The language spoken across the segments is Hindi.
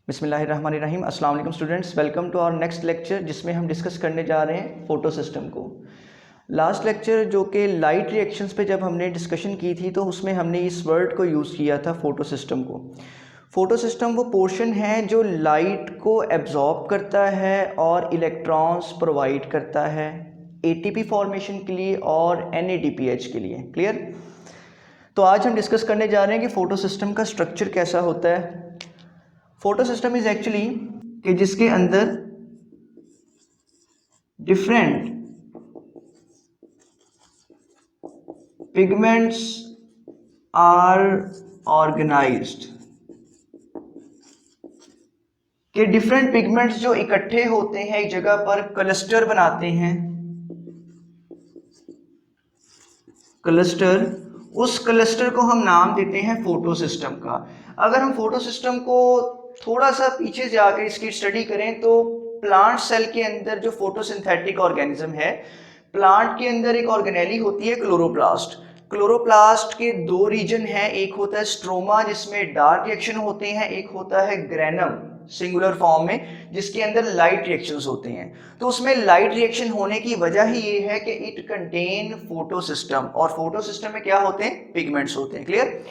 बिस्मिल्लाहिर्रहमानिर्रहीम। अस्सलाम वालेकुम students, welcome to our next lecture जिसमें हम डिस्कस करने जा रहे हैं फोटो सिस्टम को। लास्ट लेक्चर जो कि लाइट रिएक्शंस पे जब हमने डिस्कशन की थी तो उसमें हमने इस वर्ड को यूज़ किया था फोटो सिस्टम को। फोटो सिस्टम वो पोर्शन है जो लाइट को एब्जॉर्ब करता है और इलेक्ट्रॉन्स प्रोवाइड करता है एटीपी फॉर्मेशन के लिए और NADPH के लिए। क्लियर? तो आज हम डिस्कस करने जा रहे हैं कि फोटो सिस्टम का स्ट्रक्चर कैसा होता है। फोटो सिस्टम इज एक्चुअली कि जिसके अंदर डिफरेंट पिगमेंट्स आर ऑर्गेनाइज्ड, कि डिफरेंट पिगमेंट्स जो इकट्ठे होते हैं एक जगह पर क्लस्टर बनाते हैं। क्लस्टर, उस क्लस्टर को हम नाम देते हैं फोटो सिस्टम का। अगर हम फोटो सिस्टम को थोड़ा सा पीछे जाकर इसकी स्टडी करें तो प्लांट सेल के अंदर जो फोटोसिंथेटिक ऑर्गेनिज्म है, प्लांट के अंदर एक ऑर्गेनेली होती है क्लोरोप्लास्ट। क्लोरोप्लास्ट के दो रीजन हैं, एक होता है स्ट्रोमा जिसमें डार्क रिएक्शन होते हैं, एक होता है ग्रेनम सिंगुलर फॉर्म में जिसके अंदर लाइट रिएक्शंस होते हैं। तो उसमें लाइट रिएक्शन होने की वजह ही ये है कि इट कंटेन फोटो सिस्टम, और फोटो सिस्टम में क्या होते हैं? पिगमेंट्स होते हैं। क्लियर?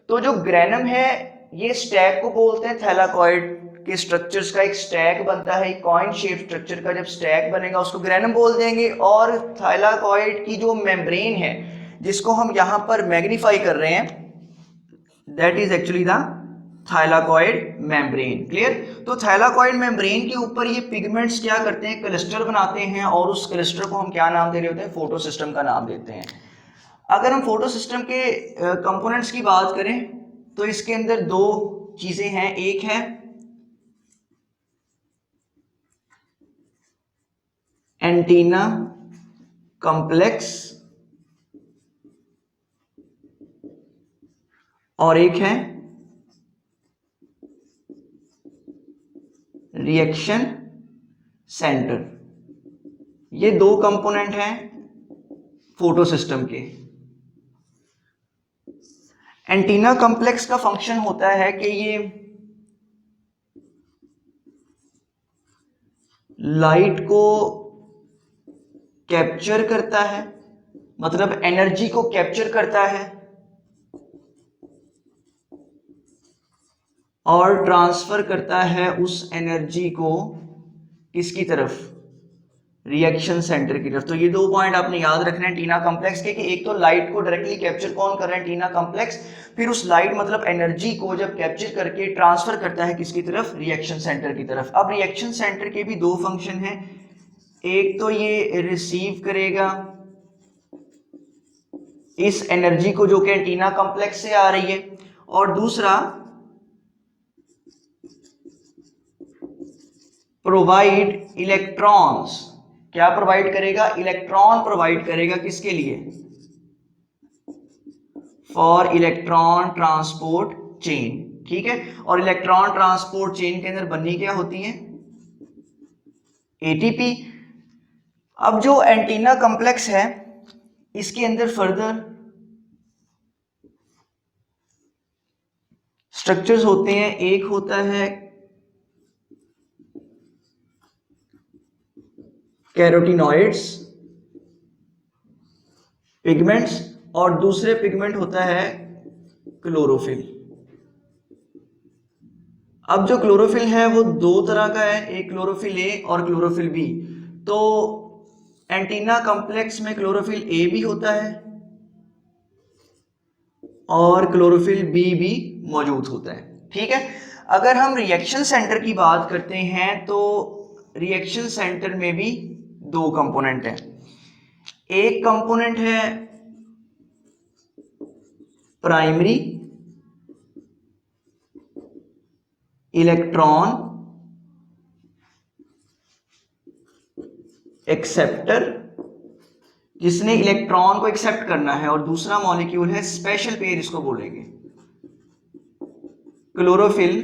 तो जो ग्रेनम है ये स्टैक को बोलते हैं, थैलाकॉइड के स्ट्रक्चर्स का एक स्टैक बनता है, कॉइन शेप स्ट्रक्चर का जब स्टैक बनेगा उसको ग्रेनम बोल देंगे। और थैलाकॉइड की जो मेम्ब्रेन है जिसको हम यहां पर मैग्नीफाई कर रहे हैं, that is actually the thylakoid membrane. Clear? तो थैलाकॉइड मेम्ब्रेन के ऊपर ये पिगमेंट्स क्या करते हैं? क्लस्टर बनाते हैं, और उस क्लस्टर को हम क्या नाम दे रहे होते हैं? फोटो सिस्टम का नाम देते हैं। अगर हम फोटो सिस्टम के कंपोनेंट्स की बात करें तो इसके अंदर दो चीजें हैं, एक है एंटीना कॉम्प्लेक्स और एक है रिएक्शन सेंटर। ये दो कंपोनेंट हैं फोटो सिस्टम के। एंटीना कॉम्प्लेक्स का फंक्शन होता है कि ये लाइट को कैप्चर करता है, मतलब एनर्जी को कैप्चर करता है और ट्रांसफर करता है उस एनर्जी को किसकी तरफ? रिएक्शन सेंटर की तरफ। तो ये दो पॉइंट आपने याद रखना है टीना कॉम्प्लेक्स के, कि एक तो लाइट को डायरेक्टली कैप्चर कौन कर रहा है? टीना कॉम्प्लेक्स। फिर उस लाइट मतलब एनर्जी को जब कैप्चर करके ट्रांसफर करता है किसकी तरफ? रिएक्शन सेंटर की तरफ। अब रिएक्शन सेंटर के भी दो फंक्शन हैं, एक तो ये रिसीव करेगा इस एनर्जी को जो कि एंटीना कॉम्प्लेक्स से आ रही है, और दूसरा प्रोवाइड इलेक्ट्रॉन्स। क्या प्रोवाइड करेगा? इलेक्ट्रॉन प्रोवाइड करेगा, किसके लिए? For electron transport chain. ठीक है? और इलेक्ट्रॉन ट्रांसपोर्ट चेन के अंदर बननी क्या होती है? एटीपी। अब जो एंटीना कॉम्प्लेक्स है इसके अंदर फर्दर स्ट्रक्चर्स होते हैं, एक होता है कैरोटिनॉइड्स पिगमेंट्स और दूसरे पिगमेंट होता है क्लोरोफिल। अब जो क्लोरोफिल है वो दो तरह का है, एक क्लोरोफिल ए और क्लोरोफिल बी। तो एंटीना कॉम्प्लेक्स में क्लोरोफिल ए भी होता है और क्लोरोफिल बी भी मौजूद होता है। ठीक है? अगर हम रिएक्शन सेंटर की बात करते हैं तो रिएक्शन सेंटर में भी दो कंपोनेंट हैं। एक कंपोनेंट है प्राइमरी इलेक्ट्रॉन एक्सेप्टर, जिसने इलेक्ट्रॉन को एक्सेप्ट करना है, और दूसरा मॉलिक्यूल है स्पेशल पेयर, इसको बोलेंगे क्लोरोफिल।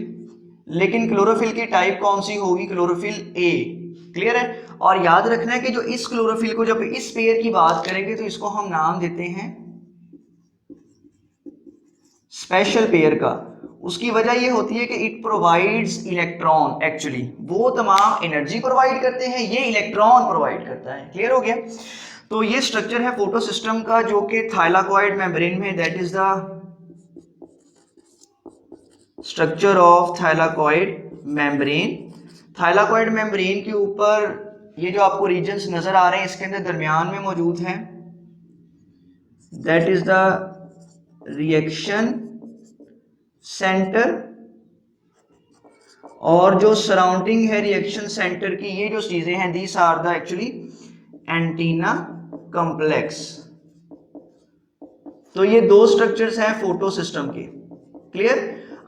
लेकिन क्लोरोफिल की टाइप कौन सी होगी? Chlorophyll A. क्लियर है? और याद रखना है कि जो इस क्लोरोफिल को जब इस पेयर की बात करेंगे तो इसको हम नाम देते हैं स्पेशल पेयर का, उसकी वजह ये होती है कि इट प्रोवाइड्स इलेक्ट्रॉन, एक्चुअली वो तमाम एनर्जी प्रोवाइड करते हैं, ये इलेक्ट्रॉन प्रोवाइड करता है। क्लियर हो गया? तो ये स्ट्रक्चर है फोटो सिस्टम का जो कि थाइलाकॉइड मेम्ब्रेन में, that is the structure of thylakoid membrane. Thylakoid membrane के ऊपर ये जो आपको रीजन्स नजर आ रहे हैं इसके अंदर दरमियान में मौजूद हैं, that is the reaction centre, और जो सराउंडिंग है रिएक्शन सेंटर की ये जो चीजें हैं, these are the actually antenna complex. तो ये दो स्ट्रक्चर्स हैं फोटो सिस्टम के। क्लियर?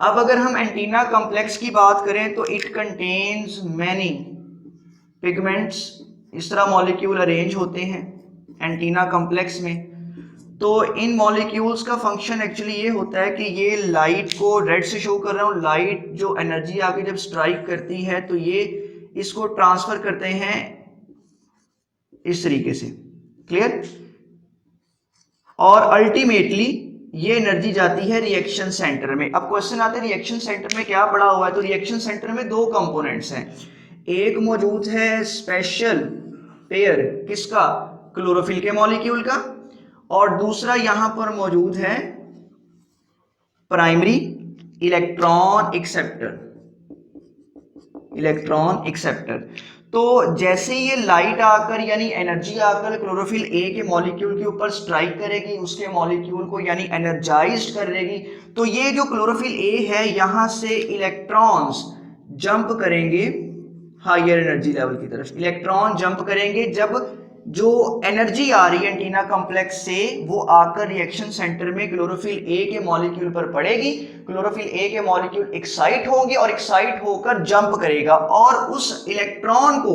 अब अगर हम एंटीना कॉम्प्लेक्स की बात करें तो इट कंटेन्स मैनी पिगमेंट्स, इस तरह मॉलिक्यूल अरेंज होते हैं एंटीना कॉम्प्लेक्स में। तो इन मॉलिक्यूल्स का फंक्शन एक्चुअली ये होता है कि ये लाइट को, रेड से शो कर रहा हूँ, लाइट जो एनर्जी आके जब स्ट्राइक करती है तो ये इसको ट्रांसफर करते हैं इस तरीके से। क्लियर? और अल्टीमेटली ये एनर्जी जाती है रिएक्शन सेंटर में। अब क्वेश्चन आता है रिएक्शन सेंटर में क्या पड़ा हुआ है, तो रिएक्शन सेंटर में दो कंपोनेंट्स हैं, एक मौजूद है स्पेशल पेयर किसका, क्लोरोफिल के मॉलिक्यूल का, और दूसरा यहां पर मौजूद है primary electron acceptor. Electron acceptor तो जैसे ये लाइट आकर यानी एनर्जी आकर क्लोरोफिल ए के मॉलिक्यूल के ऊपर स्ट्राइक करेगी, उसके मॉलिक्यूल को यानी एनर्जाइज्ड कर देगी, तो ये जो क्लोरोफिल ए है यहां से इलेक्ट्रॉन्स जंप करेंगे हायर एनर्जी लेवल की तरफ। इलेक्ट्रॉन जंप करेंगे जब जो एनर्जी आ रही है एंटीना कॉम्प्लेक्स से वो आकर रिएक्शन सेंटर में क्लोरोफिल ए के मॉलिक्यूल पर पड़ेगी। क्लोरोफिल ए के मॉलिक्यूल एक्साइट होंगे और एक्साइट होकर जंप करेगा, और उस इलेक्ट्रॉन को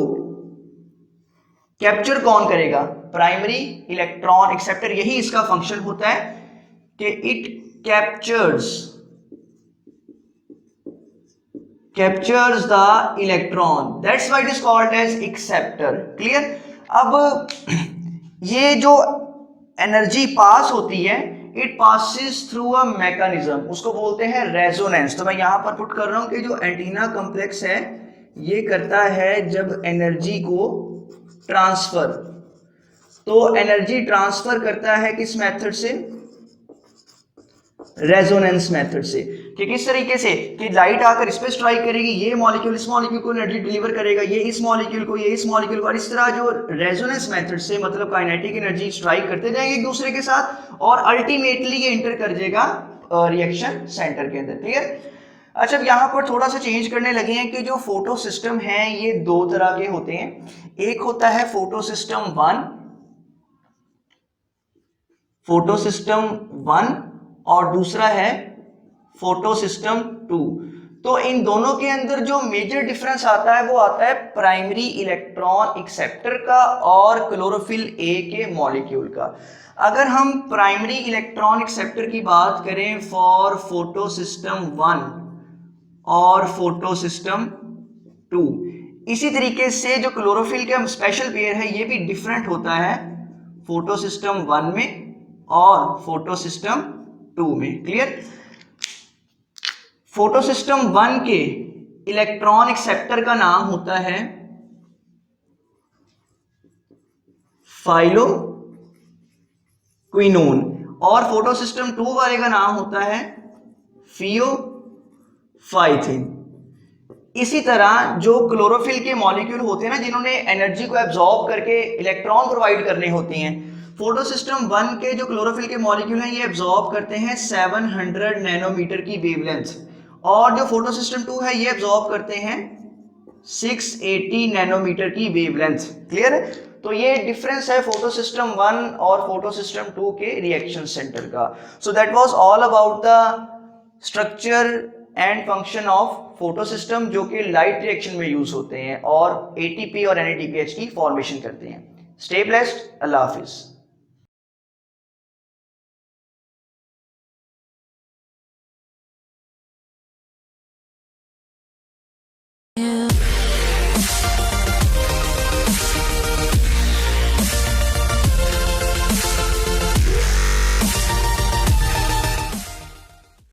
कैप्चर कौन करेगा, प्राइमरी इलेक्ट्रॉन एक्सेप्टर। यही इसका फंक्शन होता है कि it captures the electron, that's why it is called as acceptor. Clear? अब ये जो एनर्जी पास होती है it passes through a mechanism, उसको बोलते हैं रेजोनेंस। तो मैं यहां पर पुट कर रहा हूं कि जो एंटीना कॉम्प्लेक्स है ये करता है जब एनर्जी को ट्रांसफर, तो एनर्जी ट्रांसफर करता है किस मेथड से, रेजोनेंस मेथड से। कि किस तरीके से कि लाइट आकर इस पे स्ट्राइक करेगी, ये मॉलिक्यूल इस मॉलिक्यूल को एनर्जी डिलीवर करेगा, ये इस मॉलिक्यूल को, ये इस मॉलिक्यूल को, और इस तरह जो रेजोनेंस मेथड से मतलब काइनेटिक एनर्जी स्ट्राइक करते जाएंगे एक दूसरे के साथ, और अल्टीमेटली ये इंटर कर जाएगा रिएक्शन सेंटर के अंदर। क्लियर? अच्छा, अब यहाँ पर थोड़ा सा चेंज करने लगे हैं कि जो फोटो सिस्टम है ये दो तरह के होते हैं, एक होता है फोटो सिस्टम 1 और दूसरा है फोटो सिस्टम 2। तो इन दोनों के अंदर जो मेजर डिफरेंस आता है वो आता है प्राइमरी इलेक्ट्रॉन एक्सेप्टर का और क्लोरोफिल ए के मॉलिक्यूल का। अगर हम प्राइमरी इलेक्ट्रॉन एक्सेप्टर की बात करें फॉर फोटो सिस्टम 1 और फोटो सिस्टम 2, इसी तरीके से जो क्लोरोफिल का स्पेशल पेयर है ये भी डिफरेंट होता है फोटो सिस्टम 1 में और फोटो सिस्टम 2 में। क्लियर? फोटो सिस्टम 1 के इलेक्ट्रॉन एक्सेप्टर का नाम होता है फाइलोक्विनोन और फोटो सिस्टम 2 वाले का नाम होता है थियोफाइथिन। इसी तरह जो क्लोरोफिल के मॉलिक्यूल होते हैं ना जिन्होंने एनर्जी को एब्जॉर्ब करके इलेक्ट्रॉन प्रोवाइड करने होते हैं, फोटो सिस्टम 1 के जो क्लोरोफिल के मॉलिक्यूल हैं ये एब्जॉर्ब करते हैं 700 नैनोमीटर की वेवलेंथ, और जो फोटो सिस्टम 2 है ये एब्जॉर्ब करते हैं 680 नैनोमीटर की वेवलेंथ। क्लियर है? तो ये डिफरेंस है फोटो सिस्टम 1 और फोटो सिस्टम 2 के रिएक्शन सेंटर का। So that was all about the structure and function of photo system जो कि लाइट रिएक्शन में यूज होते हैं और एटीपी और एनएडीपीएच की फॉर्मेशन करते हैं। स्टे ब्लेस्ड, अल्लाह हाफिज।